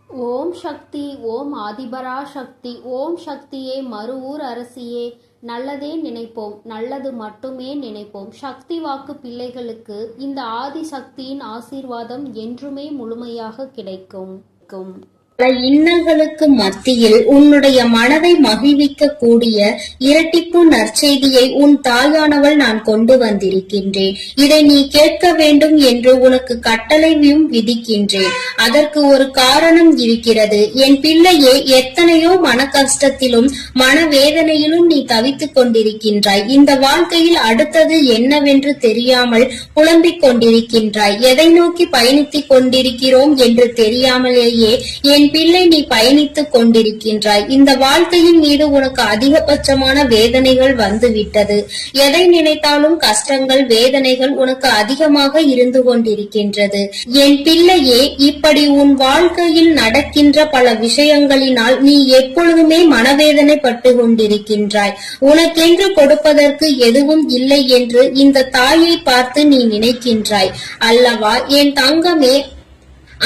ஓம் சக்தி, ஓம் ஆதிபரா சக்தி, ஓம் சக்தியே, மறுவூர் அரசியே, நல்லதே நினைப்போம், நல்லது மட்டுமே நினைப்போம். சக்தி வாக்கு பிள்ளைகளுக்கு இந்த ஆதி சக்தியின் ஆசீர்வாதம் என்றுமே முழுமையாக கிடைக்கும். இன்னல்களுக்கு மத்தியில் உன்னுடைய மனதை மகிழ்விக்க கூடிய இரட்டிப்பு நற்செய்தியை உன் தாயானவள் நான் கொண்டு வந்திருக்கின்றேன். இதை நீ கேட்க வேண்டும் என்று உனக்கு கட்டளையும் விதிக்கின்றேன். அதற்கு ஒரு காரணம் இருக்கிறது. என் பிள்ளையே, எத்தனையோ மன கஷ்டத்திலும் மனவேதனையிலும் நீ தவித்துக் கொண்டிருக்கின்றாய். இந்த வாழ்க்கையில் அடுத்தது என்னவென்று தெரியாமல் புலம்பிக் கொண்டிருக்கின்றாய். எதை நோக்கி பயணித்துக் கொண்டிருக்கிறோம் என்று தெரியாமலேயே என் பிள்ளை நீ பயணித்துக் கொண்டிருக்கின்றாய். இந்த வாழ்க்கையின் மீது உனக்கு அதிகபட்சமான வேதனைகள் வந்துவிட்டது. எதை நினைத்தாலும் கஷ்டங்கள், வேதனைகள் உனக்கு அதிகமாக இருந்து கொண்டிருக்கின்றது. என் பிள்ளையே, இப்படி உன் வாழ்க்கையில் நடக்கின்ற பல விஷயங்களினால் நீ எப்பொழுதுமே மனவேதனை பட்டு கொண்டிருக்கின்றாய். உனக்கென்று கொடுப்பதற்கு எதுவும் இல்லை என்று இந்த தாயை பார்த்து நீ நினைக்கின்றாய் அல்லவா என் தங்கமே?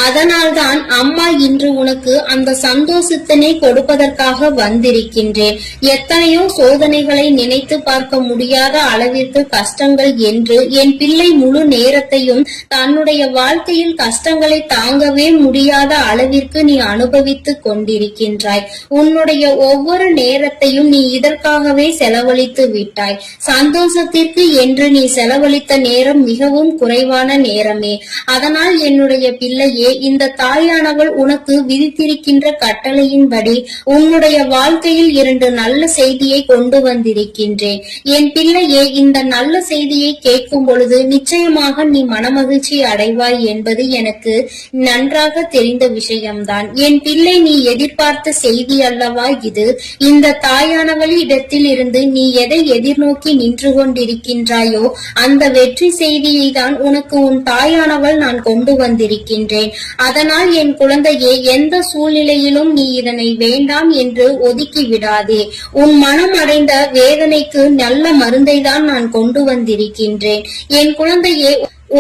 அதனால்தான் அம்மா இன்று உனக்கு அந்த சந்தோஷத்தினை கொடுப்பதற்காக வந்திருக்கின்றேன். எத்தனையோ சோதனைகளை நினைத்து பார்க்க முடியாத அளவிற்கு கஷ்டங்கள் என்று என் பிள்ளை முழு நேரத்தையும் தன்னுடைய வாழ்க்கையில் கஷ்டங்களை தாங்கவே முடியாத அளவிற்கு நீ அனுபவித்துக் கொண்டிருக்கின்றாய். உன்னுடைய ஒவ்வொரு நேரத்தையும் நீ இதற்காகவே செலவழித்து விட்டாய். சந்தோஷத்திற்கு என்று நீ செலவழித்த நேரம் மிகவும் குறைவான நேரமே. அதனால் என்னுடைய பிள்ளையே, இந்த தாயானவள் உனக்கு விதித்திருக்கின்ற கட்டளையின்படி உன்னுடைய வாழ்க்கையில் 2 நல்ல செய்தியை கொண்டு வந்திருக்கின்றேன். என் பிள்ளையே, இந்த நல்ல செய்தியை கேட்கும் பொழுது நிச்சயமாக நீ மனமகிழ்ச்சி அடைவாய் என்பது எனக்கு நன்றாக தெரிந்த விஷயம்தான். என் பிள்ளை, நீ எதிர்பார்த்த செய்தி அல்லவா இது? இந்த தாயானவள் இடத்தில் இருந்து நீ எதை எதிர்நோக்கி நின்று கொண்டிருக்கின்றாயோ அந்த வெற்றி செய்தியை தான் உனக்கு உன் தாயானவள் நான் கொண்டு வந்திருக்கின்றேன். அதனால் என் குழந்தையே, எந்த சூழ்நிலையிலும் நீ இதனை வேண்டாம் என்று ஒதுக்கி விடாதே. உன் மனம் அடைந்த வேதனைக்கு நல்ல மருந்தை தான் நான் கொண்டு வந்திருக்கின்றேன். என் குழந்தையே,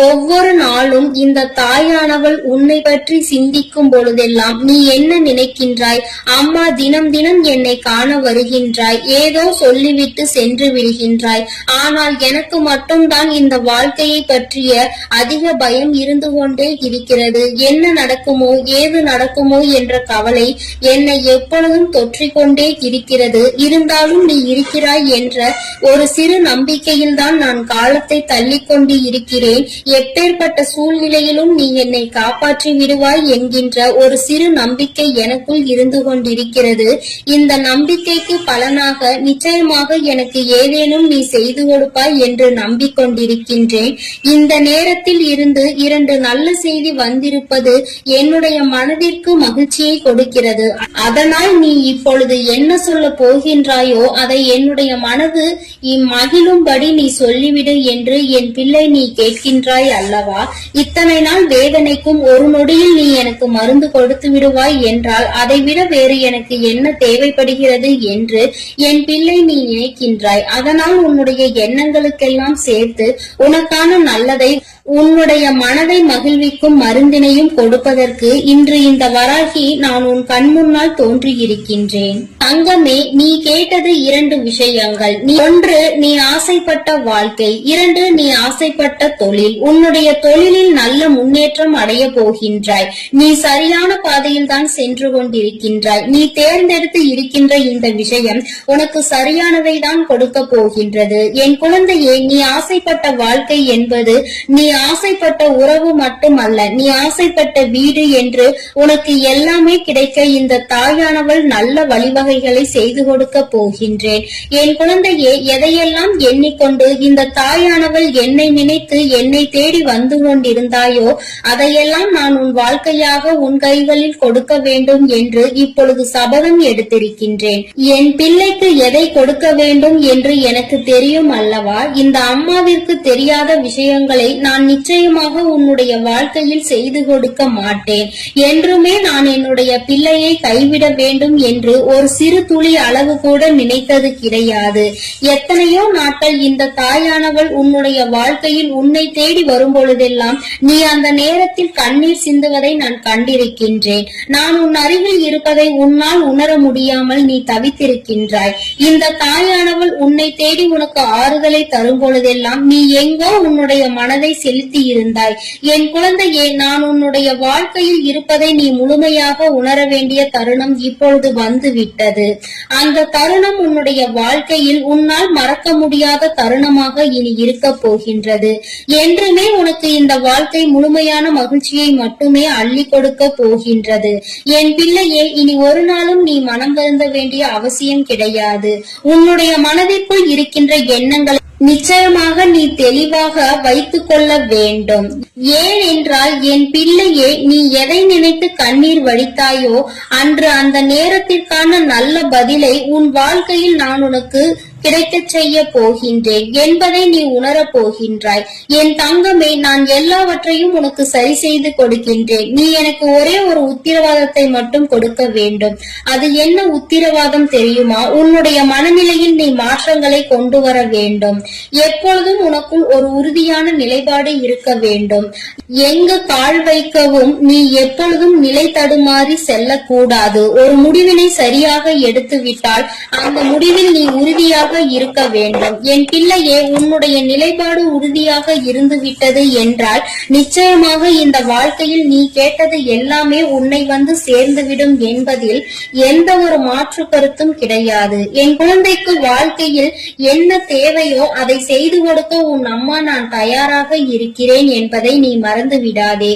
ஒவ்வொரு நாளும் இந்த தாயானவள் உன்னை பற்றி சிந்திக்கும் பொழுதெல்லாம் நீ என்ன நினைக்கின்றாய்? அம்மா தினம் தினம் என்னை காண வருகின்றாய், ஏதோ சொல்லிவிட்டு சென்று விடுகின்றாய். ஆனால் எனக்கு மட்டும்தான் இந்த வாழ்க்கையை பற்றிய அதிக பயம் இருந்து கொண்டே இருக்கிறது. என்ன நடக்குமோ, ஏது நடக்குமோ என்ற கவலை என்னை எப்பொழுதும் தொற்றிக்கொண்டே இருக்கிறது. இருந்தாலும் நீ இருக்கிறாய் என்ற ஒரு சிறு நம்பிக்கையில் தான் நான் காலத்தை தள்ளிக்கொண்டு இருக்கிறேன். எப்பேற்பட்ட சூழ்நிலையிலும் நீ என்னை காப்பாற்றி விடுவாய் என்கின்ற ஒரு சிறு நம்பிக்கை எனக்குள் இருந்து கொண்டிருக்கிறது. இந்த நம்பிக்கைக்கு பலனாக நிச்சயமாக எனக்கு ஏதேனும் நீ செய்து கொடுப்பாய் என்று நம்பிக்கொண்டிருக்கின்றேன். இந்த நேரத்தில் இருந்து 2 நல்ல செய்தி வந்திருப்பது என்னுடைய மனதிற்கு மகிழ்ச்சியை கொடுக்கிறது. அதனால் நீ இப்பொழுது என்ன சொல்ல போகின்றாயோ அதை என்னுடைய மனது மகிழும்படி நீ சொல்லிவிடு என்று என் பிள்ளை நீ கேட்கின்றாய் அல்லவா? இத்தனை நாள் வேதனைக்கும் ஒரு நொடியில் நீ எனக்கு மருந்து கொடுத்து விடுவாய் என்றால் அதை விட வேறு எனக்கு என்ன தேவைப்படுகிறது என்று என் பிள்ளை நீ நினைக்கின்றாய். அதனால் உன்னுடைய எண்ணங்களுக்கெல்லாம் சேர்த்து உனக்கான நல்லதை, உன்னுடைய மனதை மகிழ்விக்கும் மருந்தினையும் கொடுப்பதற்கு இன்று இந்த வராகி நான் உன் கண் முன்னால் தோன்றியிருக்கின்றேன். தங்கமே, நீ கேட்டது 2 விஷயங்கள். 1, நீ ஆசைப்பட்ட வாழ்க்கை. 2, நீ ஆசைப்பட்ட தொழில். உன்னுடைய தொழிலில் நல்ல முன்னேற்றம் அடைய போகின்றாய். நீ சரியான பாதையில் தான் சென்று கொண்டிருக்கின்றாய். நீ தேர்ந்தெடுத்து இருக்கின்ற இந்த விஷயம் உனக்கு சரியானதை தான் கொடுக்க போகின்றது. என் குழந்தையே, நீ ஆசைப்பட்ட வாழ்க்கை என்பது நீ ஆசைப்பட்ட உறவு மட்டுமல்ல, நீ ஆசைப்பட்ட வீடு என்று உனக்கு எல்லாமே கிடைக்க இந்த தாயானவள் நல்ல வழிவகைகளை செய்து கொடுக்க போகின்றேன். என் குழந்தையே, எதையெல்லாம் எண்ணிக்கொண்டு இந்த தாயானவள் என்னை நினைத்து என்னை தேடி வந்து கொண்டிருந்தாயோ அதையெல்லாம் நான் உன் வாழ்க்கையாக உன் கைகளில் கொடுக்க வேண்டும் என்று இப்பொழுது சபதம் எடுத்திருக்கின்றேன். என் பிள்ளைக்கு எதை கொடுக்க வேண்டும் என்று எனக்கு தெரியும் அல்லவா? இந்த அம்மாவிற்கு தெரியாத விஷயங்களை நான் நிச்சயமாக உன்னுடைய வாழ்க்கையில் செய்து கொடுக்க மாட்டேன். என்றுமே நான் என்னுடைய பிள்ளையை கைவிட வேண்டும் என்று ஒரு சிறு சிறு துளி அளவு கூட நினைத்தது கிடையாது. எத்தனையோ நாட்கள் இந்த தாயானவள் உன்னுடைய வாழ்க்கையில் உன்னை தேடி வரும் பொழுதெல்லாம் நீ அந்த நேரத்தில் கண்ணீர் சிந்துவதை நான் கண்டிருக்கின்றேன். நான் உன் அருகில் இருப்பதை உன்னால் உணர முடியாமல் நீ தவித்திருக்கின்றாய். இந்த தாயானவள் உன்னை தேடி உனக்கு ஆறுதலை தரும் பொழுதெல்லாம் நீ எங்கோ உன்னுடைய மனதை செலுத்தி இருந்தாய். என் குழந்தையே, நான் உன்னுடைய வாழ்க்கையில் இருப்பதை நீ முழுமையாக உணர வேண்டிய தருணம் இப்பொழுது வந்து விட்டது. அந்த தருணம் உன்னுடைய வாழ்க்கையில் உன்னால் மறக்க முடியாத தருணமாக இனி இருக்க போகின்றது. என்றுமே உனக்கு இந்த வாழ்க்கை முழுமையான மகிழ்ச்சியை மட்டுமே அள்ளி கொடுக்க போகின்றது. என் பிள்ளையே, இனி ஒரு நாளும் நீ மனம் வருந்த வேண்டிய அவசியம் கிடையாது. உன்னுடைய மனதிற்குள் இருக்கின்ற எண்ணங்களை நிச்சயமாக நீ தெளிவாக வைத்துக் கொள்ள வேண்டும். ஏன் என்றால் என் பிள்ளையே, நீ எதை நினைத்து கண்ணீர் வடித்தாயோ அன்று அந்த நேரத்திற்கான நல்ல பதிலை உன் வாழ்க்கையில் நான் உனக்கு கிடைக்கச் செய்ய போகின்றேன் என்பதை நீ உணரப் போகின்றாய். என் தங்கமே, நான் எல்லாவற்றையும் உனக்கு சரி செய்து கொடுக்கின்றேன். நீ எனக்கு ஒரே ஒரு உத்தரவாதத்தை மட்டும் கொடுக்க வேண்டும். அது என்ன உத்தரவாதம் தெரியுமா? உன்னுடைய மனநிலையில் நீ மாற்றங்களை கொண்டு வர வேண்டும். எப்பொழுதும் உனக்குள் ஒரு உறுதியான நிலைப்பாடு இருக்க வேண்டும். எங்கு கால் வைக்கவும் நீ எப்பொழுதும் நிலை தடுமாறி செல்லக்கூடாது. ஒரு முடிவினை சரியாக எடுத்து விட்டால் அந்த முடிவில் நீ உறுதியாக இருக்க வேண்டும். என் பிள்ளையே, உன்னுடைய நிலைப்பாடு உறுதியாக இருந்து விட்டது என்றால் நிச்சயமாக இந்த வாழ்க்கையில் நீ கேட்டது எல்லாமே உன்னை வந்து சேர்ந்துவிடும் என்பதில் எந்த ஒரு மாற்று கருத்தும் கிடையாது. என் குழந்தைக்கு வாழ்க்கையில் என்ன தேவையோ அதை செய்து கொடுக்க உன் அம்மா நான் தயாராக இருக்கிறேன் என்பதை நீ மறந்து விடாதே.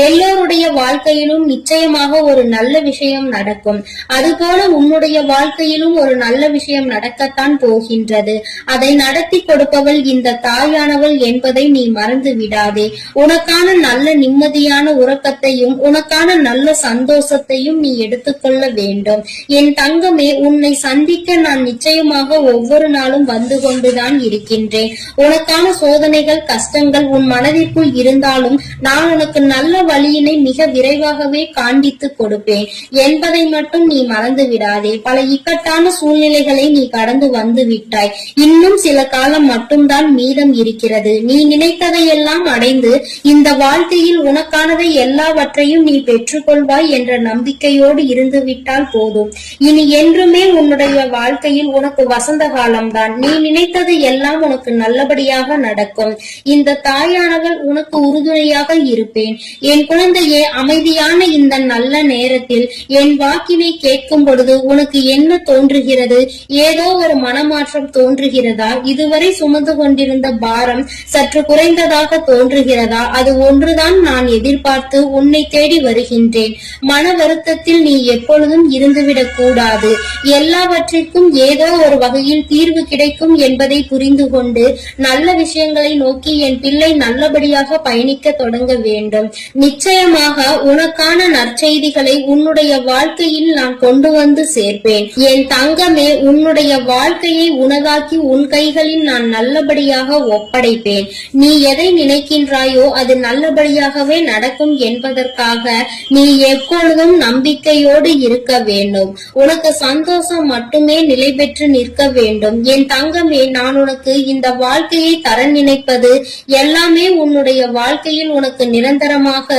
எல்லோருடைய வாழ்க்கையிலும் நிச்சயமாக ஒரு நல்ல விஷயம் நடக்கும். அதுபோல உன்னுடைய வாழ்க்கையிலும் ஒரு நல்ல விஷயம் நடக்கத்தான் போகின்றது. அதை நடத்தி கொடுப்பவள் இந்த தாயானவள் என்பதை நீ மறந்து விடாதே. உனக்கான நல்ல நிம்மதியான உறக்கத்தையும் உனக்கான நல்ல சந்தோஷத்தையும் நீ எடுத்துக்கொள்ள வேண்டும். என் தங்கமே, உன்னை சந்திக்க நான் நிச்சயமாக ஒவ்வொரு நாளும் வந்து கொண்டுதான் இருக்கின்றேன். உனக்கான சோதனைகள் கஷ்டங்கள் உன் மனதிற்குள் இருந்தாலும் நான் உனக்கு நல்ல வழியினை மிக விரைவாகவே காண்பித்து கொடுப்பேன் என்பதை மட்டும் நீ மறந்து விடாதே. பல இக்கட்டான சூழ்நிலைகளை நீ கடந்து வந்து விட்டாய். இன்னும் சில காலம் மட்டும்தான் மீதம் இருக்கிறது. நீ நினைத்ததையெல்லாம் அடைந்து இந்த வாழ்க்கையில் உனக்கானதை எல்லாவற்றையும் நீ பெற்றுக்கொள்வாய் என்ற நம்பிக்கையோடு இருந்து விட்டால் போதும். இனி என்றுமே உன்னுடைய வாழ்க்கையில் உனக்கு வசந்த காலம்தான். நீ நினைத்தது எல்லாம் உனக்கு நல்லபடியாக நடக்கும். இந்த தாயானவள் உனக்கு உறுதுணையாக இருப்பேன். என் குழந்தையே, அமைதியான இந்த நல்ல நேரத்தில் என் வாக்கினை கேட்கும் பொழுது உனக்கு என்ன தோன்றுகிறது? ஏதோ ஒரு மனமாற்றம் தோன்றுகிறதா? இதுவரை சுமந்து கொண்டிருந்த பாரம் சற்று குறைந்ததாக தோன்றுகிறதா? அது ஒன்றுதான் நான் எதிர்பார்த்து உன்னை தேடி வருகின்றேன். மன வருத்தத்தில் நீ எப்பொழுதும் இருந்துவிடக் கூடாது. எல்லாவற்றிற்கும் ஏதோ ஒரு வகையில் தீர்வு கிடைக்கும் என்பதை புரிந்து கொண்டு நல்ல விஷயங்களை நோக்கி என் பிள்ளை நல்லபடியாக பயணிக்க தொடங்க வேண்டும். நிச்சயமாக உனக்கான நற்செய்திகளை உன்னுடைய வாழ்க்கையில் நான் கொண்டு வந்து சேர்ப்பேன். என் தங்கமே, உன்னுடைய வாழ்க்கையை உனதாக்கி உன் கைகளில் நான் நல்லபடியாக ஒப்படைப்பேன். நீ எதை நினைக்கின்றாயோ அது நல்லபடியாகவே நடக்கும் என்பதற்காக நீ எப்பொழுதும் நம்பிக்கையோடு இருக்க வேண்டும். உனக்கு சந்தோஷம் மட்டுமே நிலை பெற்று நிற்க வேண்டும். என் தங்கமே, நான் உனக்கு இந்த வாழ்க்கையை தர நினைப்பது எல்லாமே உன்னுடைய வாழ்க்கையில் உனக்கு நிரந்தரமாக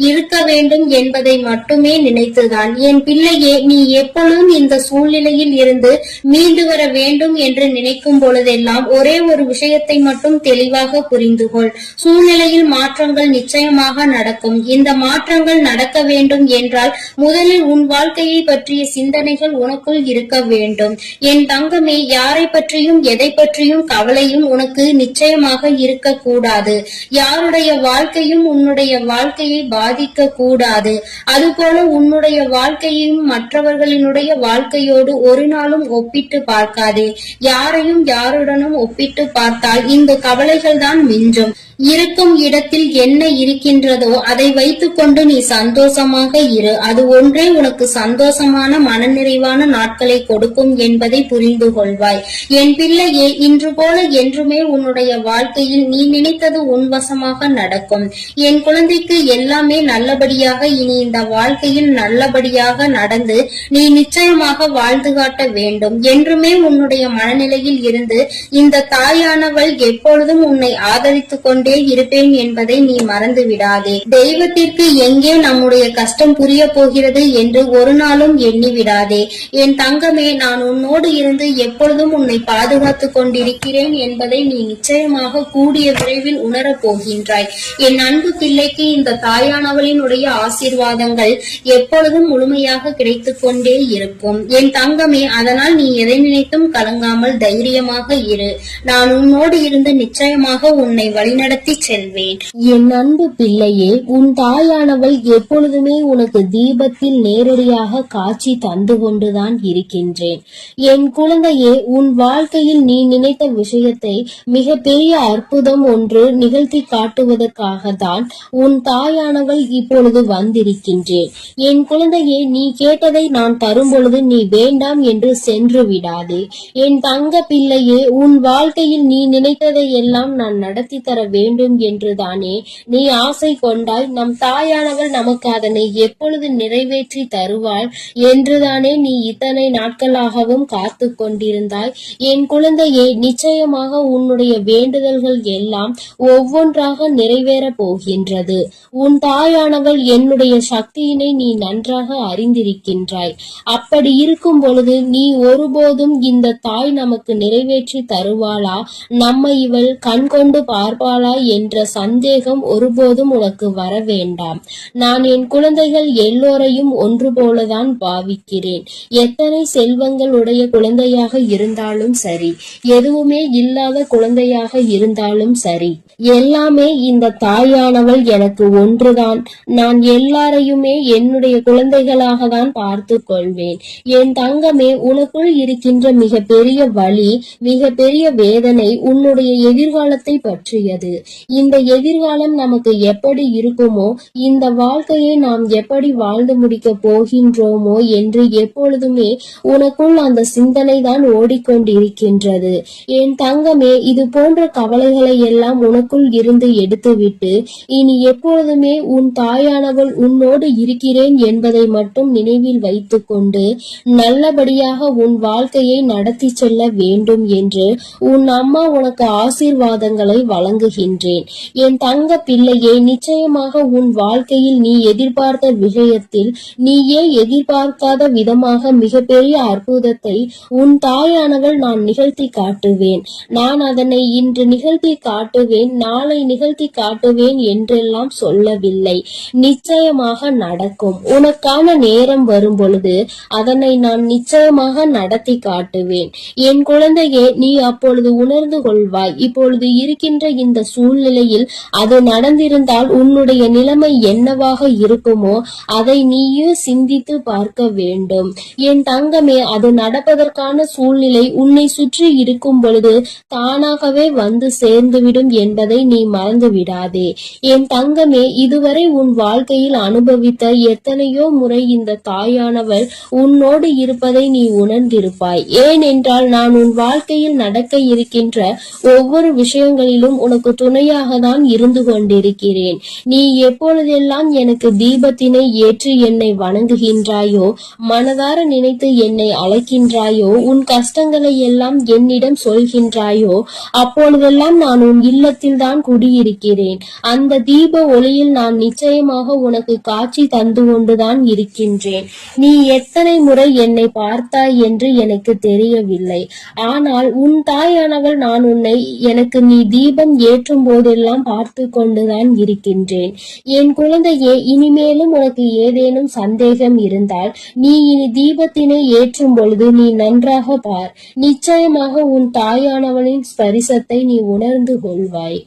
இருக்க வேண்டும் என்பதை மட்டுமே நினைத்துதான். என் பிள்ளையே, நீ எப்பொழுதும் இந்த சூழ்நிலையில் இருந்து மீண்டு வர வேண்டும் என்று நினைக்கும் பொழுதெல்லாம் ஒரே ஒரு விஷயத்தை மட்டும் தெளிவாக புரிந்து கொள். சூழ்நிலையில் மாற்றங்கள் நிச்சயமாக நடக்கும். இந்த மாற்றங்கள் நடக்க வேண்டும் என்றால் முதலில் உன் வாழ்க்கையை பற்றிய சிந்தனைகள் உனக்குள் இருக்க வேண்டும். என் தங்கமே, யாரை பற்றியும் எதை பற்றியும் கவலையும் உனக்கு நிச்சயமாக இருக்கக்கூடாது. யாருடைய வாழ்க்கையும் உன்னுடைய வாழ்க்கையை பாதிக்க கூடாது. அதுபோல உன்னுடைய வாழ்க்கையையும் மற்றவர்களினுடைய வாழ்க்கையோடு ஒரு நாளும் ஒப்பிட்டு பார்க்காதே. யாரையும் யாருடனும் ஒப்பிட்டு பார்த்தால் இந்த கவலைகள் தான் மிஞ்சும். இருக்கும் இடத்தில் என்ன இருக்கின்றதோ அதை வைத்துக்கொண்டு நீ சந்தோஷமாக இரு. அது ஒன்றே உனக்கு சந்தோஷமான மனநிறைவான நாட்களை கொடுக்கும் என்பதை புரிந்து கொள்வாய். என் பிள்ளையே, இன்று போல என்றுமே உன்னுடைய வாழ்க்கையில் நீ நினைத்தது உன்வசமாக நடக்கும். என் குழந்தைக்கு எல்லாமே நல்லபடியாக இனி இந்த வாழ்க்கையில் நல்லபடியாக நடந்து நீ நிச்சயமாக வாழ்ந்து காட்ட வேண்டும். என்றுமே உன்னுடைய மனநிலையில் இருந்து இந்த தாயானவள் எப்பொழுதும் உன்னை ஆதரித்துக் கொண்டே இருப்பேன் என்பதை நீ மறந்து விடாதே. தெய்வத்திற்கு எங்கே நம்முடைய கஷ்டம் புரிய போகிறது என்று ஒரு நாளும் எண்ணி விடாதே. என் தங்கமே, நான் உன்னோடு இருந்து எப்பொழுதும் உன்னை பாதுகாத்துக் கொண்டிருக்கிறேன் என்பதை நீ நிச்சயமாக கூடிய விரைவில் உணரப் போகின்றாய். என் அன்பு பிள்ளைக்கு இந்த தாயானவளினுடைய ஆசீர்வாதங்கள் எப்பொழுதும் முழுமையாக கிடைத்துக் கொண்டே இருக்கும். என் தங்கமே, அதனால் நீ எதை நினைத்தும் கலங்காமல் தைரியமாக இரு. நான் உன்னோடு இருந்து நிச்சயமாக உன்னை வழிநடத்தி செல்வேன். என் அன்பு பிள்ளையே, உன் தாயானவள் எப்பொழுதுமே உனக்கு தீபத்தில் நேரடியாக காட்சி தந்து கொண்டுதான் இருக்கின்றேன். என் குழந்தையே, உன் வாழ்க்கையில் நீ நினைத்த விஷயத்தை மிக பெரிய அற்புதம் ஒன்று நிகழ்த்தி காட்டுவதற்காக தான் உன் தாயானவள் இப்பொழுது வந்திருக்கின்றேன். என் குழந்தையே, நீ கேட்டதை நான் தரும் பொழுது நீ வேண்டாம் என்று சென்று விடாதே. என் தங்க பிள்ளையே, உன் வாழ்க்கையில் நீ நினைத்ததை எல்லாம் நான் நடத்தி தர வேண்டும் என்றுதானே நீ ஆசை கொண்டாய். நம் தாயானவள் நமக்கு அதனை எப்பொழுது நிறைவேற்றி தருவாள் என்றுதானே நீ இத்தனை நாட்களாகவும் காத்து கொண்டிருந்தாய். என் குழந்தையே, நிச்சயமாக உன்னுடைய வேண்டுதல்கள் எல்லாம் ஒவ்வொன்றாக நிறைவேற போகின்றது. உன் தாயானவள் என்னுடைய சக்தியினை நீ நன்றாக அறிந்திருக்கின்றாய். அப்படி இருக்கும் பொழுது நீ ஒருபோதும் இந்த தாய் நமக்கு நிறைவேற்றி தருவாளா, நம்மை இவள் கண் கொண்டு பார்ப்பாளா என்ற சந்தேகம் ஒருபோதும் உனக்கு வர வேண்டாம். நான் என் குழந்தைகள் எல்லோரையும் ஒன்று போலதான் பாவிக்கிறேன். எத்தனை செல்வங்கள் உடைய குழந்தையாக இருந்தாலும் சரி, எதுவுமே இல்லாத குழந்தையாக இருந்தாலும் சரி, எல்லாமே இந்த தாயானவள் எனக்கு ஒன்றுதான். நான் எல்லாரையுமே என்னுடைய குழந்தைகளாக தான் பார்த்து கொள்வேன். என் தங்கமே, உனக்குள் இருக்கின்ற மிக பெரிய வலி, மிக பெரிய வேதனை உன்னுடைய எதிர்காலத்தை பற்றியது. இந்த எதிர்காலம் நமக்கு எப்படி இருக்குமோ, இந்த வாழ்க்கையை நாம் எப்படி வாழ்ந்து முடிக்க போகின்றோமோ என்று எப்பொழுதுமே உனக்குள் அந்த சிந்தனை தான் ஓடிக்கொண்டிருக்கின்றது. என் தங்கமே, இது போன்ற கவலைகளை எல்லாம் உனக்குள் இருந்து எடுத்துவிட்டு இனி எப்பொழுதுமே உன் தாயானவள் உன்னோடு இருக்கிறேன் என்பதை மட்டும் நினைவில் வைத்துக் கொண்டு நல்லபடியாக உன் வாழ்க்கையை நடத்தி செல்ல வேண்டும் என்று உன் அம்மா உனக்கு ஆசீர்வாதங்களை வழங்குகின்றேன். என் தங்க பிள்ளையே, நிச்சயமாக உன் வாழ்க்கையில் நீ எதிர்பார்த்த விஷயத்தில் நீயே எதிர்பார்க்காத விதமாக மிகப்பெரிய அற்புதத்தை உன் தாயானவள் நான் நிகழ்த்தி காட்டுவேன். நான் அதனை இன்று நிகழ்த்தி காட்டுவேன், நாளை நிகழ்த்தி காட்டுவேன் என்றெல்லாம் சொல்லவில்லை. நிச்சயமாக நடக்கும். உனக்கான நேரம் வரும் பொழுது அதனை நான் நிச்சயமாக நடத்தி காட்டுவேன். என் குழந்தையே, நீ அப்பொழுது உணர்ந்து கொள்வாய். இப்பொழுது இருக்கின்ற இந்த சூழ்நிலையில் அது நடந்திருந்தால் உன்னுடைய நிலைமை என்னவாக இருக்குமோ அதை நீயும் சிந்தித்து பார்க்க வேண்டும். என் தங்கமே, அது நடப்பதற்கான சூழ்நிலை உன்னை சுற்றி இருக்கும் பொழுது தானாகவே வந்து சேர்ந்துவிடும் என்பதை நீ மறந்து விடாதே. என் தங்கமே, இதுவரை உன் வாழ்க்கையில் அனுபவித்த எத்தனையோ முறை இந்த தாயானவள் உன்னோடு இருப்பதை நீ உணர்ந்திருப்பாய். ஏனென்றால் நான் உன் வாழ்க்கையில் நடக்க இருக்கின்ற ஒவ்வொரு விஷயங்களிலும் உனக்கு துணையாக தான் இருந்து கொண்டிருக்கிறேன். நீ எப்பொழுதெல்லாம் எனக்கு தீபத்தினை ஏற்றி என்னை வணங்குகின்றாயோ, மனதார நினைத்து என்னை அழைக்கின்றாயோ, உன் கஷ்டங்களை எல்லாம் என்னிடம் சொல்கின்றாயோ, அப்பொழுதெல்லாம் நான் உன் இல்லத்தில் தான் குடியிருக்கிறேன். அந்த தீப ஒளியில் நான் நிச்சயமாக உனக்கு காட்சி தந்து கொண்டுதான் இருக்கின்றேன். நீ எத்தனை முறை என்னை பார்த்தாய் என்று எனக்கு தெரியவில்லை. ஆனால் உன் தாயானவள் நான் உன்னை எனக்கு நீ தீபம் ஏற்றும் போதெல்லாம் பார்த்து கொண்டுதான் இருக்கின்றேன். என் குழந்தையே, இனிமேலும் உனக்கு ஏதேனும் சந்தேகம் இருந்தால் நீ இனி தீபத்தினை ஏற்றும் பொழுது நீ நன்றாக பார். நிச்சயமாக உன் தாயானவளின் ஸ்பரிசத்தை நீ உணர்ந்து கொள்வாய்.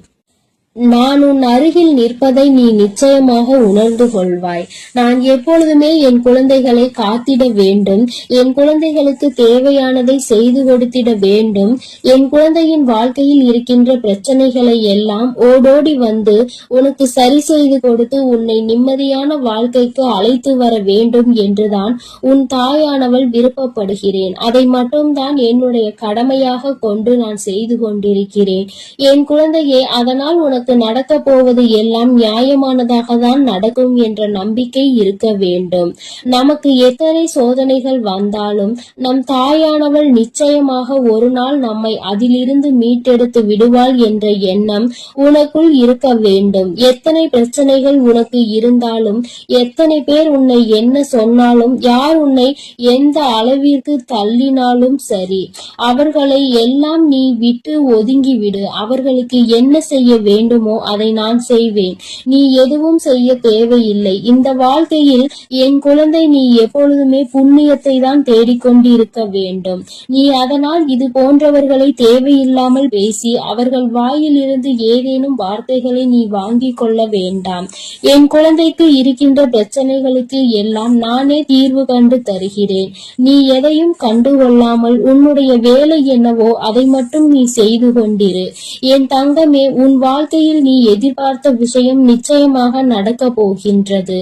நான் உன் அருகில் நிற்பதை நீ நிச்சயமாக உணர்ந்து கொள்வாய். நான் எப்பொழுதுமே என் குழந்தைகளை காத்திட வேண்டும், என் குழந்தைகளுக்கு தேவையானதை செய்து கொடுத்திட வேண்டும். என் குழந்தையின் வாழ்க்கையில் இருக்கின்ற பிரச்சனைகளை எல்லாம் ஓடோடி வந்து உனக்கு சரி செய்து கொடுத்து உன்னை நிம்மதியான வாழ்க்கைக்கு அழைத்து வர வேண்டும் என்றுதான் உன் தாயானவள் விருப்பப்படுகிறேன். அதை மட்டும்தான் என்னுடைய கடமையாக கொண்டு நான் செய்து கொண்டிருக்கிறேன். என் குழந்தையே, அதனால் உனக்கு நடக்க போவது எல்லாம் நியாயமானதாக தான் நடக்கும் என்ற நம்பிக்கை இருக்க வேண்டும். நமக்கு எத்தனை சோதனைகள் வந்தாலும் நம் தாயானவள் நிச்சயமாக ஒரு நாள் நம்மை அதிலிருந்து மீட்டெடுத்து விடுவாள் என்ற எண்ணம் உனக்குள் இருக்க வேண்டும். எத்தனை பிரச்சனைகள் உனக்கு இருந்தாலும், எத்தனை பேர் உன்னை என்ன சொன்னாலும், யார் உன்னை எந்த அளவிற்கு தள்ளினாலும் சரி, அவர்களை எல்லாம் நீ விட்டு ஒதுங்கிவிடு. அவர்களுக்கு என்ன செய்ய வேண்டுமோ அதை நான் செய்வேன். நீ எதுவும் செய்ய தேவையில்லை. இந்த வாழ்க்கையில் என் குழந்தை, நீ எப்பொழுதுமே புண்ணியத்தை தான் தேடிக்கொண்டிருக்க வேண்டும். நீ அதனால் இது போன்றவர்களை தேவையில்லாமல் பேசி அவர்கள் வாயிலிருந்து ஏதேனும் வார்த்தைகளை நீ வாங்கி கொள்ள வேண்டாம். என் குழந்தைக்கு இருக்கின்ற பிரச்சனைகளுக்கு எல்லாம் நானே தீர்வு கண்டு தருகிறேன். நீ எதையும் கண்டுகொள்ளாமல் உன்னுடைய வேலை என்னவோ அதை மட்டும் நீ செய்து கொண்டிரு. என் தங்கமே, உன் வாழ்க்கையில் நீ எதிர்பார்த்த விஷயம் நிச்சயமாக நடக்க போகின்றது.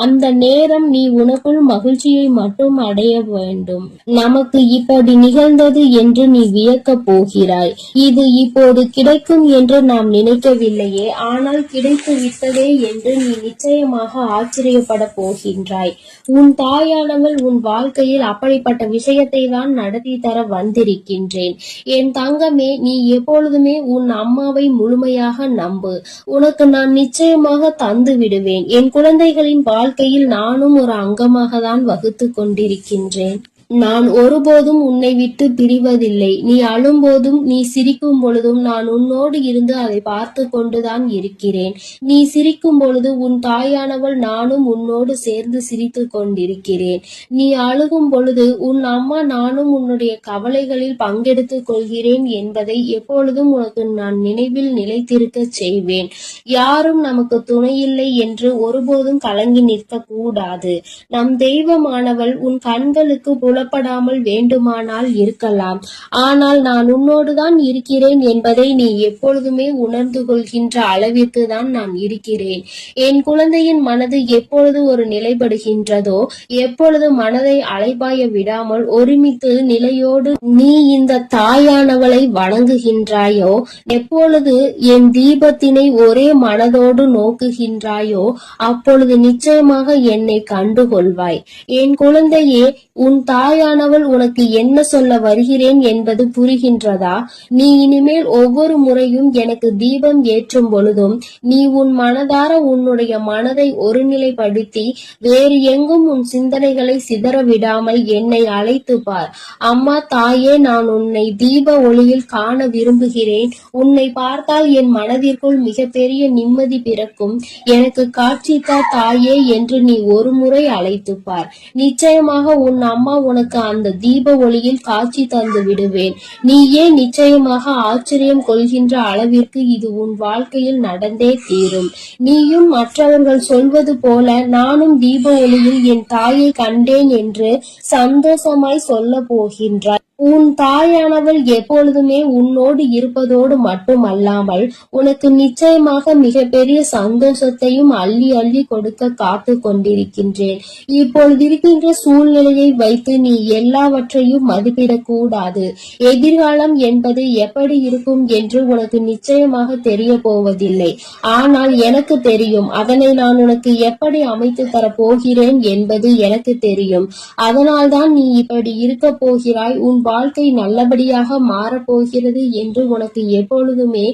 அந்த நேரம் நீ உனக்குள் மகிழ்ச்சியை மட்டும் அடைய வேண்டும். நமக்கு இப்படி நிகழ்ந்தது என்று நீ வியக்க போகிறாய். இது இப்போது கிடைக்கும் என்று நாம் நினைக்கவில்லையே, ஆனால் கிடைத்து விட்டதே என்று நீ நிச்சயமாக ஆச்சரியப்பட போகின்றாய். உன் தாயானவள் உன் வாழ்க்கையில் அப்படிப்பட்ட விஷயத்தை தான் நடத்தி தர வந்திருக்கின்றேன். என் தங்கமே, நீ எப்பொழுதுமே உன் அம்மாவை முழுமையாக நம்பு. உனக்கு நான் நிச்சயமாக தந்து விடுவேன். என் குழந்தைகளின் வாழ்க்கையில் நானும் ஒரு அங்கமாக தான் வகுத்து கொண்டிருக்கின்றேன். நான் ஒருபோதும் உன்னை விட்டு பிரிவதில்லை. நீ அழும்போதும் நீ சிரிக்கும் பொழுதும் நான் உன்னோடு இருந்து அதை பார்த்து கொண்டுதான் இருக்கிறேன். நீ சிரிக்கும் பொழுது உன் தாயானவள் நானும் உன்னோடு சேர்ந்து சிரித்து கொண்டிருக்கிறேன். நீ அழுகும் பொழுது உன் அம்மா நானும் உன்னுடைய கவலைகளில் பங்கெடுத்துக் கொள்கிறேன் என்பதை எப்பொழுதும் உனக்கு நான் நினைவில் நிலைத்திருக்க செய்வேன். யாரும் நமக்கு துணையில்லை என்று ஒருபோதும் கலங்கி நிற்க கூடாது. நம் தெய்வமானவள் உன் கண்களுக்கு புலப்படாமல் வேண்டுமானால் இருக்கலாம், ஆனால் நான் உன்னோடுதான் இருக்கிறேன் என்பதை நீ எப்பொழுதுமே உணர்ந்து கொள்கின்ற அளவிற்கு தான் நான் இருக்கிறேன். என் குழந்தையின் மனது எப்பொழுது ஒரு நிலைப்படுகின்றதோ, எப்பொழுது மனதை அலைபாய விடாமல் ஒருமித்து நிலையோடு நீ இந்த தாயானவளை வணங்குகின்றாயோ, எப்பொழுது என் தீபத்தினை ஒரே மனதோடு நோக்குகின்றாயோ, அப்பொழுது நிச்சயமாக என்னை கண்டுகொள்வாய். என் குழந்தையே, உன் தாயானவள் உனக்கு என்ன சொல்ல வருகிறேன் என்பது புரிகின்றதா? நீ இனிமேல் ஒவ்வொரு முறையும் எனக்கு தீபம் ஏற்றும் பொழுதும் நீ உன் மனதார உன்னுடைய மனதை ஒருநிலைப்படுத்தி வேறு எங்கும் உன் சிந்தனைகளை சிதற விடாமல் என்னை அழைத்து பார். அம்மா, தாயே, நான் உன்னை தீப ஒளியில் காண விரும்புகிறேன். உன்னை பார்த்தால் என் மனதிற்குள் மிகப்பெரிய நிம்மதி பிறக்கும். எனக்கு காட்சி தாயே என்று நீ ஒரு முறை அழைத்து பார். நிச்சயமாக உன் அம்மா உனக்கு அந்த தீப ஒளியில் காட்சி தந்து விடுவேன். நீயே நிச்சயமாக ஆச்சரியம் கொள்கின்ற அளவிற்கு இது உன் வாழ்க்கையில் நடந்தே தீரும். நீயும் மற்றவர்கள் சொல்வது போல நானும் தீப ஒளியில் என் தாயை கண்டேன் என்று சந்தோஷமாய் சொல்ல போகின்றாய். உன் தாயானவள் எப்பொழுதுமே உன்னோடு இருப்பதோடு மட்டுமல்லாமல் உனக்கு நிச்சயமாக மிகப்பெரிய சந்தோஷத்தையும் அள்ளி அள்ளி கொடுக்க காத்து கொண்டிருக்கின்றேன். இப்பொழுது இருக்கின்ற சூழ்நிலையை வைத்து நீ எல்லாவற்றையும் மதிப்பிடக் கூடாது. எதிர்காலம் என்பது எப்படி இருக்கும் என்று உனக்கு நிச்சயமாக தெரிய போவதில்லை. ஆனால் எனக்கு தெரியும். அதனை நான் உனக்கு எப்படி அமைத்து தரப் போகிறேன் என்பது எனக்கு தெரியும். அதனால்தான் நீ இப்படி இருக்க போகிறாய். உன் வாழ்க்கை நல்லபடியாக மாறப்போகிறது என்று உனக்கு எப்பொழுதுமே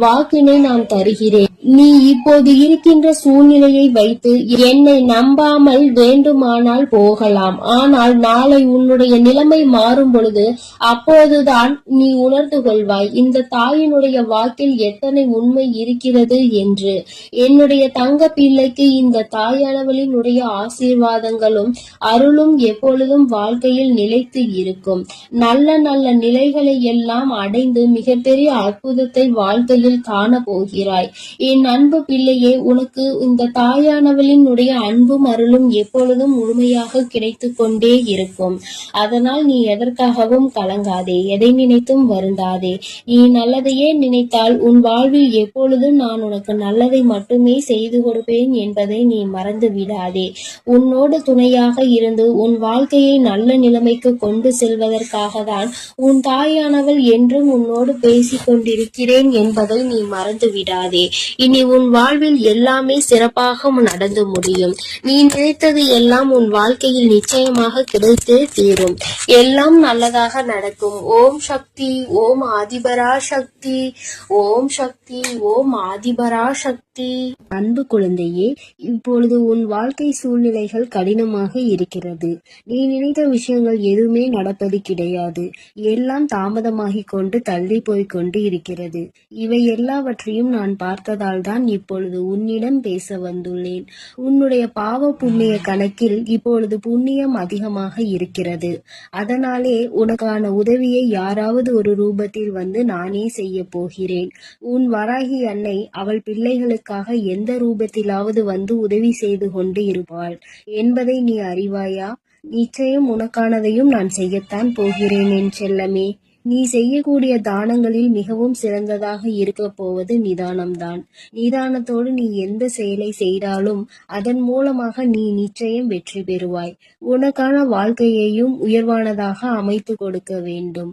வாக்கினை நான் தருகிறேன். நீ இப்போது இருக்கின்ற சூழ்நிலையை வைத்து என்னை நம்பாமல் வேண்டுமானால் போகலாம். ஆனால் நாளை உன்னுடைய நிலைமை மாறும் பொழுது அப்போதுதான் நீ உணர்ந்து கொள்வாய் இந்த தாயினுடைய வாக்கில் எத்தனை உண்மை இருக்கிறது என்று. என்னுடைய தங்க பிள்ளைக்கு இந்த தாயானவளினுடைய ஆசீர்வாதங்களும் அருளும் எப்பொழுதும் வாழ்க்கையில் நிலைத்து இருக்கும். நல்ல நல்ல நிலைகளை எல்லாம் அடைந்து மிகப்பெரிய அற்புதத்தை வாழ்க்கையில் காண போகிறாய். என் அன்பு பிள்ளையே, உனக்கு இந்த தாயானவளினுடைய அன்பும் அருளும் எப்பொழுதும் முழுமையாக கிடைத்து கொண்டே இருக்கும். அதனால் நீ எதற்காகவும் கலங்காதே, எதை நினைத்தும் வருந்தாதே. நீ நல்லதையே நினைத்தால் உன் வாழ்வில் எப்பொழுதும் நான் உனக்கு நல்லதை மட்டுமே செய்து கொடுப்பேன் என்பதை நீ மறந்து விடாதே. உன்னோடு துணையாக இருந்து உன் வாழ்க்கையை நல்ல நிலைமைக்கு கொண்டு செல்வதற்காக தான் உன் தாயானவள் என்றும் உன்னோடு பேசிக் கொண்டிருக்கிறேன் என்பதை நீ மறந்து விடாதே. இனி உன் வாழ்வில் எல்லாமே சிறப்பாக நடந்து முடியும். நீ நினைத்தது எல்லாம் உன் வாழ்க்கையில் நிச்சயமாக கிடைத்தே தீரும். எல்லாம் நல்லதாக நடக்கும். ஓம் சக்தி, ஓம் ஆதிபரா சக்தி, ஓம் சக்தி, ஓம் ஆதிபரா சக்தி. அன்பு குழந்தையே, இப்பொழுது உன் வாழ்க்கை சூழ்நிலைகள் கடினமாக இருக்கிறது. நீ நினைத்த விஷயங்கள் எதுவுமே நடப்பது கிடையாது. எல்லாம் தாமதமாகிக் கொண்டு தள்ளி போய்க் கொண்டு இருக்கிறது. இவை எல்லாவற்றையும் நான் பார்த்ததால் தான் இப்பொழுது உன்னிடம் பேச வந்துள்ளேன். உன்னுடைய பாவ புண்ணிய கணக்கில் இப்பொழுது புண்ணியம் அதிகமாக இருக்கிறது. அதனாலே உனக்கான உதவியை யாராவது ஒரு ரூபத்தில் வந்து நானே செய்ய போகிறேன். உன் வராகி அன்னை அவள் பிள்ளைகளுக்காக எந்த ரூபத்திலாவது வந்து உதவி செய்து கொண்டு இருப்பாள் என்பதை நீ அறிவாயா? நிச்சயம் உனக்கானதையும் நான் செய்யத்தான் போகிறேன் என் செல்லமே. நீ செய்யக்கூடிய தானங்களில் மிகவும் சிறந்ததாக இருக்க போவது நிதானம்தான். நிதானத்தோடு நீ எந்த செயலை செய்தாலும் அதன் மூலமாக நீ நிச்சயம் வெற்றி பெறுவாய். உனக்கான வாழ்க்கையையும் உயர்வானதாக அமைத்து கொடுக்க வேண்டும்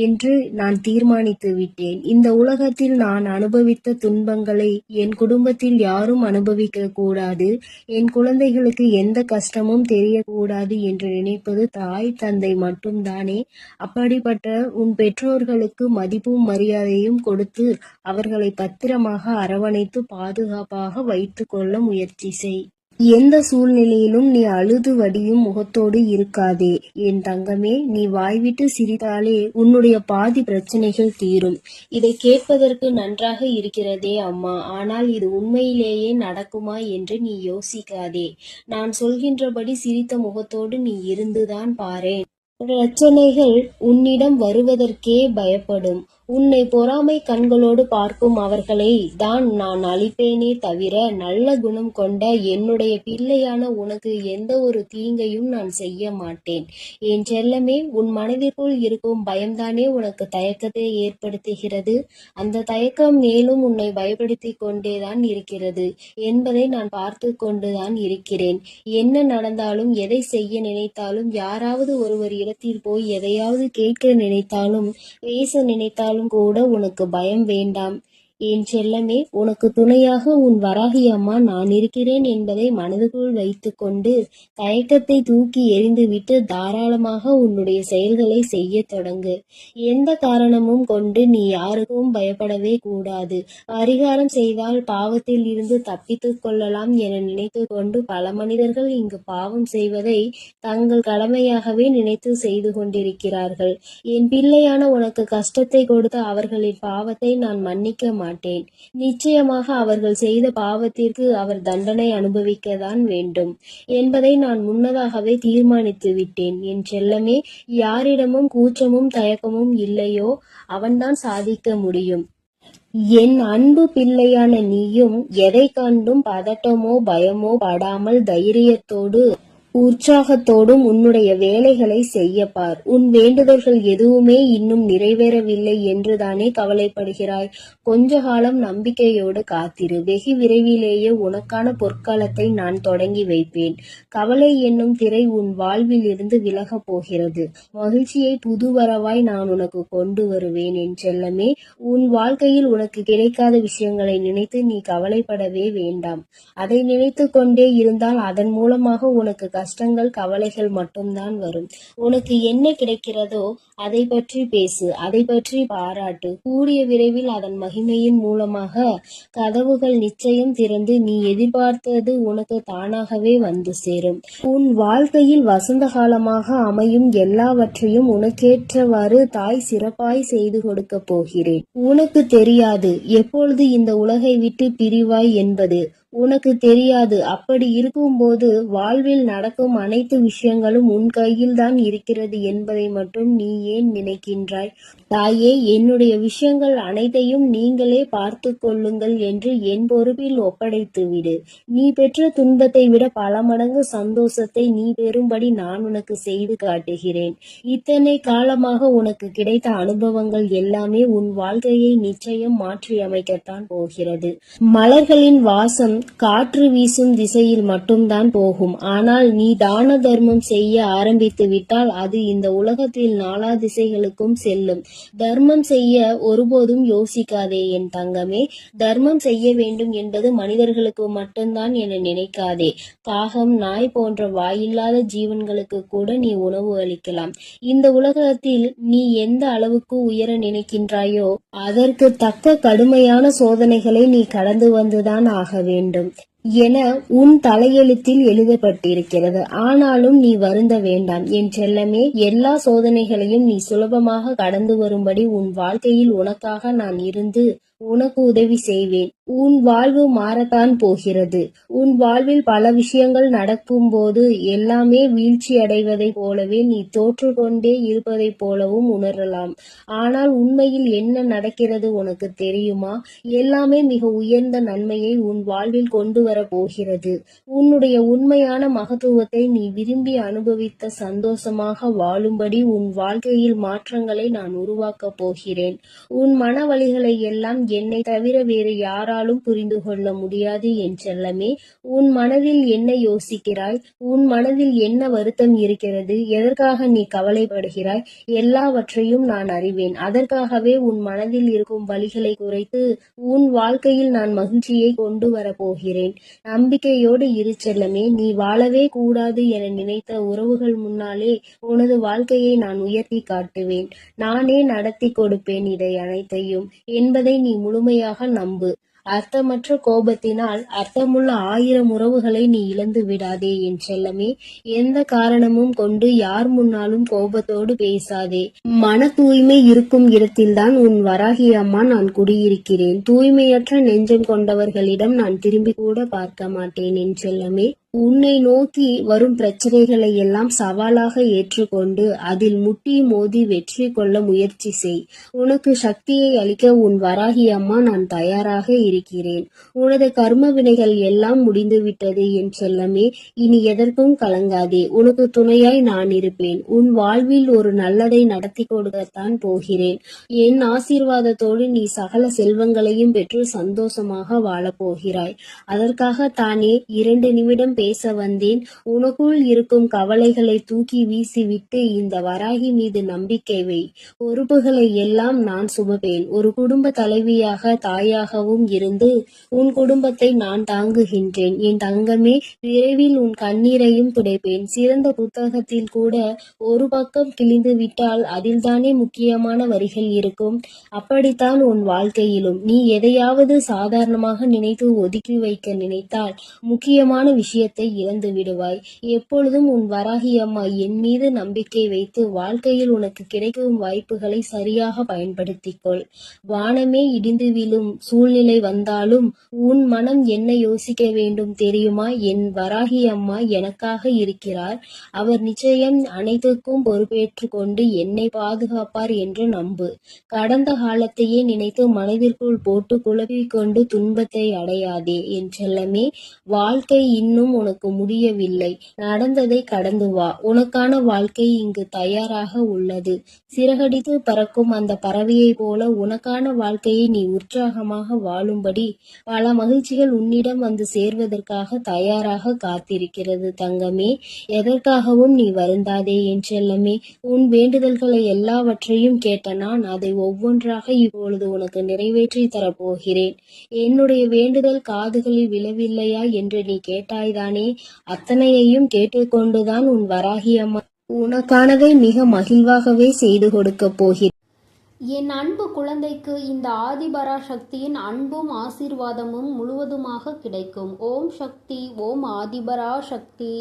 என்று நான் தீர்மானித்து விட்டேன். இந்த உலகத்தில் நான் அனுபவித்த துன்பங்களை என் குடும்பத்தில் யாரும் அனுபவிக்க கூடாது, என் குழந்தைகளுக்கு எந்த கஷ்டமும் தெரியக்கூடாது என்று நினைப்பது தாய் தந்தை மட்டும்தானே. அப்படிப்பட்ட உன் பெற்றோர்களுக்கு மதிப்பும் மரியாதையும் கொடுத்து அவர்களை பத்திரமாக அரவணைத்து பாதுகாப்பாக வைத்துக் கொள்ள முயற்சி செய். எந்த சூழ்நிலையிலும் நீ அழுது வடியும் முகத்தோடு இருக்காதே என் தங்கமே. நீ வாய்விட்டு சிரித்தாலே உன்னுடைய பாதி பிரச்சனைகள் தீரும். இதை கேட்பதற்கு நன்றாக இருக்கிறதே அம்மா, ஆனால் இது உண்மையிலேயே நடக்குமா என்று நீ யோசிக்காதே. நான் சொல்கின்றபடி சிரித்த முகத்தோடு நீ இருந்துதான் பாரேன். பிரச்சனைகள் உன்னிடம் வருவதற்கே பயப்படும். உன்னை பொறாமை கண்களோடு பார்க்கும் அவர்களை தான் நான் அழிப்பேனே தவிர நல்ல குணம் கொண்ட என்னுடைய பிள்ளையான உனக்கு எந்த ஒரு தீங்கையும் நான் செய்ய மாட்டேன். என் செல்லமே, உன் மனதிற்குள் இருக்கும் பயம்தானே உனக்கு தயக்கத்தை ஏற்படுத்துகிறது. அந்த தயக்கம் மேலும் உன்னை பயப்படுத்தி கொண்டேதான் இருக்கிறது என்பதை நான் பார்த்து கொண்டுதான் இருக்கிறேன். என்ன நடந்தாலும், எதை செய்ய நினைத்தாலும், யாராவது ஒருவர் இடத்தில் போய் எதையாவது கேட்க நினைத்தாலும், பேச நினைத்தாலும் கூட உனக்கு பயம் வேண்டாம் என் செல்லமே. உனக்கு துணையாக உன் வராகி அம்மா நான் இருக்கிறேன் என்பதை மனதுக்குள் வைத்து கொண்டு தயக்கத்தை தூக்கி எறிந்துவிட்டு தாராளமாக உன்னுடைய செயல்களை செய்ய தொடங்கு. எந்த காரணமும் கொண்டு நீ யாருக்கும் பயப்படவே கூடாது. பரிகாரம் செய்தால் பாவத்தில் இருந்து தப்பித்துக் கொள்ளலாம் என நினைத்து கொண்டு பல மனிதர்கள் இங்கு பாவம் செய்வதை தங்கள் கடமையாகவே நினைத்து செய்து கொண்டிருக்கிறார்கள். என் பிள்ளையான உனக்கு கஷ்டத்தை கொடுத்த அவர்களின் பாவத்தை நான் மன்னிக்க மாட்டேன். நிச்சயமாக அவர்கள் செய்த பாவத்திற்கு அவர் தண்டனை அனுபவிக்கத்தான் வேண்டும் என்பதை நான் முன்னதாகவே தீர்மானித்து விட்டேன் என் செல்லமே. யாரிடமும் கூச்சமும் தயக்கமும் இல்லையோ அவன்தான் சாதிக்க முடியும். என் அன்பு பிள்ளையான நீயும் எதை கண்டும் பதட்டமோ பயமோ படாமல் தைரியத்தோடு உற்சாகத்தோடும் உன்னுடைய வேலைகளை செய்யப்பார். உன் வேண்டுதல்கள் எதுவுமே இன்னும் நிறைவேறவில்லை என்றுதானே கவலைப்படுகிறாய். கொஞ்ச காலம் நம்பிக்கையோடு காத்திரு. வெகு விரைவிலேயே உனக்கான பொற்காலத்தை நான் தொடங்கி வைப்பேன். கவலை என்னும் திரை உன் வாழ்வில் இருந்து விலகப் போகிறது. மகிழ்ச்சியை புதுவரவாய் நான் உனக்கு கொண்டு வருவேன் என் செல்லமே. உன் வாழ்க்கையில் உனக்கு கிடைக்காத விஷயங்களை நினைத்து நீ கவலைப்படவே வேண்டாம். அதை நினைத்து கொண்டே இருந்தால் அதன் மூலமாக உனக்கு கஷ்டங்கள் கவலைகள் மட்டும்தான் வரும். உனக்கு என்ன கிடைக்கிறதோ அதை பற்றி பேசு, அதை பற்றி பாராட்டு. கூடிய விரைவில் அதன் மகிமையின் மூலமாக கதவுகள் நிச்சயம் திறந்து நீ எதிர்பார்த்தது உனக்கு தானாகவே வந்து சேரும். உன் வாழ்க்கையில் வசந்த காலமாக அமையும் எல்லாவற்றையும் உனக்கேற்றவாறு தாய் சிறப்பாய் செய்து கொடுக்க போகிறேன். உனக்கு தெரியாது எப்பொழுது இந்த உலகை விட்டு பிரிவாய் என்பது. உனக்கு தெரியாது. அப்படி இருக்கும்போது வாழ்வில் நடக்கும் அனைத்து விஷயங்களும் உன் கையில்தான் இருக்கிறது என்பதை மட்டும் நீ ஏன் நினைக்கின்றாய்? தாயே, என்னுடைய விஷயங்கள் அனைத்தையும் நீங்களே பார்த்து கொள்ளுங்கள் என்று என் பொறுப்பில் ஒப்படைத்து விடு. நீ பெற்ற துன்பத்தை விட பல மடங்கு சந்தோஷத்தை நீ பெறும்படி நான் உனக்கு செய்து காட்டுகிறேன். இத்தனை காலமாக உனக்கு கிடைத்த அனுபவங்கள் எல்லாமே உன் வாழ்க்கையை நிச்சயம் மாற்றி அமைக்கத்தான் போகிறது. மலர்களின் வாசம் காற்று வீசும் திசையில் மட்டும்தான் போகும். ஆனால் நீ தான தர்மம் செய்ய ஆரம்பித்து விட்டால் அது இந்த உலகத்தில் நாலா திசைகளுக்கும் செல்லும். தர்மம் செய்ய ஒருபோதும் யோசிக்காதே என் தங்கமே. தர்மம் செய்ய வேண்டும் என்பது மனிதர்களுக்கு மட்டும்தான் என நினைக்காதே. காகம், நாய் போன்ற வாயில்லாத ஜீவன்களுக்கு கூட நீ உணவு அளிக்கலாம். இந்த உலகத்தில் நீ எந்த அளவுக்கு உயர நினைக்கின்றாயோ அதற்கு தக்க கடுமையான சோதனைகளை நீ கடந்து வந்துதான் ஆக வேண்டும் என உன் தலையெழுத்தில் எழுதப்பட்டிருக்கிறது. ஆனாலும் நீ வருந்த வேண்டாம் என் செல்லமே. எல்லா சோதனைகளையும் நீ சுலபமாக கடந்து வரும்படி உன் வாழ்க்கையில் உனக்காக நான் இருந்து உனக்கு உதவி செய்வேன். உன் வாழ்வு மாறத்தான் போகிறது. உன் வாழ்வில் பல விஷயங்கள் நடக்கும் போது எல்லாமே வீழ்ச்சி அடைவதை போலவே நீ தோற்று கொண்டே இருப்பதை போலவும் உணரலாம். ஆனால் உண்மையில் என்ன நடக்கிறது உனக்கு தெரியுமா? எல்லாமே மிக உயர்ந்த நன்மையை உன் வாழ்வில் கொண்டு வர போகிறது. உன்னுடைய உண்மையான மகத்துவத்தை நீ விரும்பி அனுபவித்த சந்தோஷமாக வாழும்படி உன் வாழ்க்கையில் மாற்றங்களை நான் உருவாக்கப் போகிறேன். உன் மன வலிகளை எல்லாம் என்னை தவிர வேறு யாராலும் புரிந்து கொள்ள முடியாது என் செல்லமே. உன் மனதில் என்ன யோசிக்கிறாய்? உன் மனதில் என்ன வருத்தம் இருக்கிறது? எதற்காக நீ கவலைப்படுகிறாய்? எல்லாவற்றையும் நான் அறிவேன். அதற்காகவே உன் மனதில் இருக்கும் வலிகளை குறைத்து உன் வாழ்க்கையில் நான் மகிழ்ச்சியை கொண்டு வரப்போகிறேன். நம்பிக்கையோடு இரு செல்லமே. நீ வாழவே கூடாது என நினைத்த உறவுகள் முன்னாலே உனது வாழ்க்கையை நான் உயர்த்தி காட்டுவேன். நானே நடத்தி கொடுப்பேன் இதை அனைத்தையும் என்பதை நீ முழுமையாக நம்பு. அர்த்தமற்ற கோபத்தினால் அர்த்தமுள்ள 1000 உறவுகளை நீ இழந்து விடாதே என் செல்லமே. எந்த காரணமும் கொண்டு யார் முன்னாலும் கோபத்தோடு பேசாதே. மன தூய்மை இருக்கும் இடத்தில்தான் உன் வராகி அம்மா நான் குடியிருக்கிறேன். தூய்மையற்ற நெஞ்சம் கொண்டவர்களிடம் நான் திரும்பி கூட பார்க்க மாட்டேன் என் செல்லமே. உன்னை நோக்கி வரும் பிரச்சனைகளை எல்லாம் சவாலாக ஏற்றுக்கொண்டு அதில் முட்டி மோதி வெற்றி கொள்ள முயற்சி செய். உனக்கு சக்தியை அளிக்க உன் வராகி அம்மா நான் தயாராக இருக்கிறேன். உனது கர்ம வினைகள் எல்லாம் முடிந்துவிட்டது என் செல்லமே. இனி எதற்கும் கலங்காதே. உனக்கு துணையாய் நான் இருப்பேன். உன் வாழ்வில் ஒரு நல்லதை நடத்தி கொடுக்கத்தான் போகிறேன். என் ஆசீர்வாதத்தோடு நீ சகல செல்வங்களையும் பெற்று சந்தோஷமாக வாழப்போகிறாய். அதற்காக தானே 2 நிமிடம் பேச வந்தேன். உனக்குள் இருக்கும் கவலைகளை தூக்கி வீசிவிட்டு இந்த வராகி மீது நம்பிக்கை வை. பொறுப்புகளை எல்லாம் நான் சுமப்பேன். ஒரு குடும்ப தலைவியாக தாயாகவும் இருந்து உன் குடும்பத்தை நான் தாங்குகின்றேன் என் தங்கமே. விரைவில் உன் கண்ணீரையும் துடைப்பேன். சிறந்த புத்தகத்தில் கூட ஒரு பக்கம் கிழிந்து விட்டால் அதில்தானே முக்கியமான வரிகள் இருக்கும். அப்படித்தான் உன் வாழ்க்கையிலும் நீ எதையாவது சாதாரணமாக நினைத்து ஒதுக்கி வைக்க நினைத்தால் முக்கியமான விஷயத்தை இழந்து விடுவாய். எப்பொழுதும் உன் வராகி அம்மா என் மீது நம்பிக்கை வைத்து வாழ்க்கையில் உனக்கு கிடைக்கும் வாய்ப்புகளை சரியாக பயன்படுத்திக் கொள். வானமே இடிந்து விழும் சூழ்நிலை வந்தாலும் உன் மனம் என்ன யோசிக்க வேண்டும் தெரியுமா? என் வராகி அம்மா எனக்காக இருக்கிறார். அவர் நிச்சயம் அனைத்துக்கும் பொறுப்பேற்று கொண்டு என்னை பாதுகாப்பார் என்று நம்பு. கடந்த காலத்தையே நினைத்து மனதிற்குள் போட்டு குழப்பிக்கொண்டு துன்பத்தை அடையாதே என் செல்லமே. வாழ்க்கை இன்னும் உனக்கு முடியவில்லை. நடந்ததை கடந்து வா. உனக்கான வாழ்க்கை இங்கு தயாராக உள்ளது. சிறகடித்து பறக்கும் அந்த பறவையை போல உனக்கான வாழ்க்கையை நீ உற்சாகமாக வாழும்படி பல மகிழ்ச்சிகள் உன்னிடம் வந்து சேர்வதற்காக தயாராக காத்திருக்கிறது தங்கமே. எதற்காகவும் நீ வருந்தாதே என் செல்லமே. உன் வேண்டுதல்களை எல்லாவற்றையும் கேட்ட நான் அதை ஒவ்வொன்றாக இப்பொழுது உனக்கு நிறைவேற்றி தரப்போகிறேன். என்னுடைய வேண்டுதல் காதுகளில் விழவில்லையா என்று நீ கேட்டாய்தானே? அத்தனையையும் கேட்டுக்கொண்டுதான் உன் வராகி அம்மா உனக்கானதை மிக மகிழ்வாகவே செய்து கொடுக்கப் போகிறேன். என் அன்பு குழந்தைக்கு இந்த ஆதிபரா சக்தியின் அன்பும் ஆசீர்வாதமும் முழுவதுமாக கிடைக்கும். ஓம் சக்தி. ஓம் ஆதிபரா சக்தி.